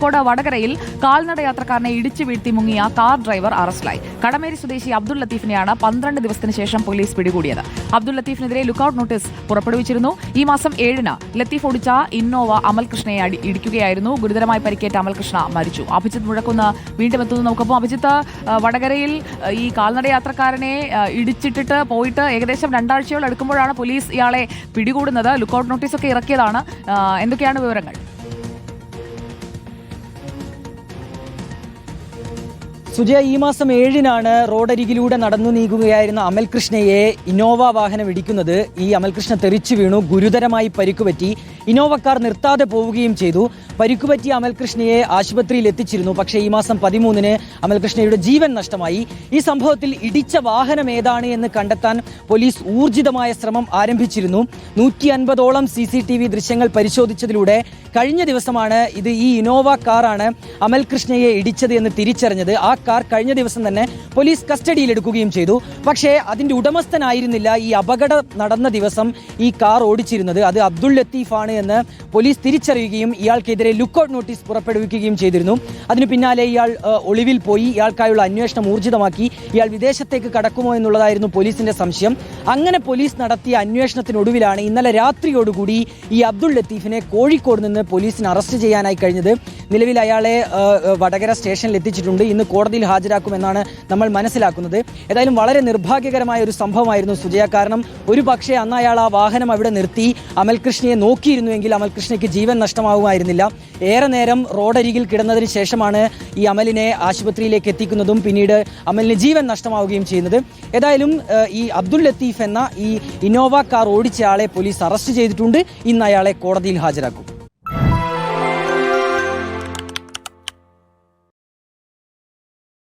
കോഴിക്കോട് വടകരയിൽ കാൽനട യാത്രക്കാരനെ ഇടിച്ചു വീഴ്ത്തി മുങ്ങിയ കാർ ഡ്രൈവർ അറസ്റ്റിലായി. കടമേരി സ്വദേശി അബ്ദുൾ ലത്തീഫിനെയാണ് 12 ദിവസത്തിന് ശേഷം പോലീസ് പിടികൂടിയത്. അബ്ദുൾ ലത്തീഫിനെതിരെ ലുക്കൌട്ട് നോട്ടീസ് പുറപ്പെടുവിച്ചിരുന്നു. ഈ മാസം 7-ന് ലത്തീഫ് ഓടിച്ച ഇന്നോവ അമൽകൃഷ്ണയെ ഇടിക്കുകയായിരുന്നു. ഗുരുതരമായി പരിക്കേറ്റ അമൽകൃഷ്ണ മരിച്ചു. അഭിജിത്ത് മുഴക്കുന്ന് വീണ്ടും എത്തുന്നു. നമുക്കൊപ്പം അഭിജിത്ത്, വടകരയിൽ ഈ കാൽനട യാത്രക്കാരനെ ഇടിച്ചിട്ടിട്ട് പോയിട്ട് ഏകദേശം 2 ആഴ്ചയോളം എടുക്കുമ്പോഴാണ് പോലീസ് ഇയാളെ പിടികൂടുന്നത്. ലുക്കൌട്ട് നോട്ടീസൊക്കെ ഇറക്കിയതാണ്. എന്തൊക്കെയാണ് വിവരങ്ങൾ? സുജയ, ഈ മാസം 7-നാണ് റോഡരികിലൂടെ നടന്നു നീങ്ങുകയായിരുന്ന അമൽകൃഷ്ണയെ ഇന്നോവ വാഹനം ഇടിക്കുന്നത്. ഈ അമൽകൃഷ്ണ തെറിച്ചു വീണു, ഗുരുതരമായി പരിക്കുപറ്റി. ഇന്നോവ കാർ നിർത്താതെ പോവുകയും ചെയ്തു. പരിക്കുപറ്റിയ അമൽകൃഷ്ണയെ ആശുപത്രിയിൽ എത്തിച്ചിരുന്നു. പക്ഷേ ഈ മാസം 13-ന് അമൽകൃഷ്ണയുടെ ജീവൻ നഷ്ടമായി. ഈ സംഭവത്തിൽ ഇടിച്ച വാഹനം ഏതാണ് എന്ന് കണ്ടെത്താൻ പോലീസ് ഊർജിതമായ ശ്രമം ആരംഭിച്ചിരുന്നു. 150ഓളം CCTV ദൃശ്യങ്ങൾ പരിശോധിച്ചതിലൂടെ കഴിഞ്ഞ ദിവസമാണ് ഈ ഇന്നോവ കാറാണ് അമൽകൃഷ്ണയെ ഇടിച്ചത് എന്ന് തിരിച്ചറിഞ്ഞത്. ആ കാർ കഴിഞ്ഞ ദിവസം തന്നെ പോലീസ് കസ്റ്റഡിയിലെടുക്കുകയും ചെയ്തു. പക്ഷേ അതിന്റെ ഉടമസ്ഥനായിരുന്നില്ല ഈ അപകടം നടന്ന ദിവസം ഈ കാർ ഓടിച്ചിരുന്നത്. അത് അബ്ദുൾ ലത്തീഫാണ് എന്ന് പോലീസ് തിരിച്ചറിയുകയും ഇയാൾക്കെതിരെ ലുക്കൌട്ട് നോട്ടീസ് പുറപ്പെടുവിക്കുകയും ചെയ്തിരുന്നു. അതിനു പിന്നാലെ ഇയാൾ ഒളിവിൽ പോയി. ഇയാൾക്കായുള്ള അന്വേഷണം ഊർജിതമാക്കി. ഇയാൾ വിദേശത്തേക്ക് കടക്കുമോ എന്നുള്ളതായിരുന്നു പോലീസിന്റെ സംശയം. അങ്ങനെ പോലീസ് നടത്തിയ അന്വേഷണത്തിനൊടുവിലാണ് ഇന്നലെ രാത്രിയോടുകൂടി ഈ അബ്ദുൾ ലത്തീഫിനെ കോഴിക്കോട് നിന്ന് പോലീസിന് അറസ്റ്റ് ചെയ്യാനായി കഴിഞ്ഞത്. നിലവിൽ അയാളെ വടകര സ്റ്റേഷനിൽ എത്തിച്ചിട്ടുണ്ട്. ഇന്ന് കോടതിയിൽ ഹാജരാക്കുമെന്നാണ് നമ്മൾ മനസ്സിലാക്കുന്നത്. ഏതായാലും വളരെ നിർഭാഗ്യകരമായ ഒരു സംഭവമായിരുന്നു സുജയ. കാരണം ഒരു പക്ഷേ അന്ന് അയാൾ ആ വാഹനം അവിടെ നിർത്തി അമൽകൃഷ്ണയെ നോക്കിയിരുന്നുവെങ്കിൽ അമൽകൃഷ്ണയ്ക്ക് ജീവൻ നഷ്ടമാവുമായിരുന്നില്ല. ഏറെ നേരം റോഡരികിൽ കിടന്നതിന് ശേഷമാണ് ഈ അമലിനെ ആശുപത്രിയിലേക്ക് എത്തിക്കുന്നതും പിന്നീട് അമലിന് ജീവൻ നഷ്ടമാവുകയും ചെയ്യുന്നത്. ഏതായാലും ഈ അബ്ദുൾ ലത്തീഫ് എന്ന ഈ ഇന്നോവ കാർ ഓടിച്ച ആളെ പോലീസ് അറസ്റ്റ് ചെയ്തിട്ടുണ്ട്. ഇന്ന് അയാളെ കോടതിയിൽ ഹാജരാക്കും.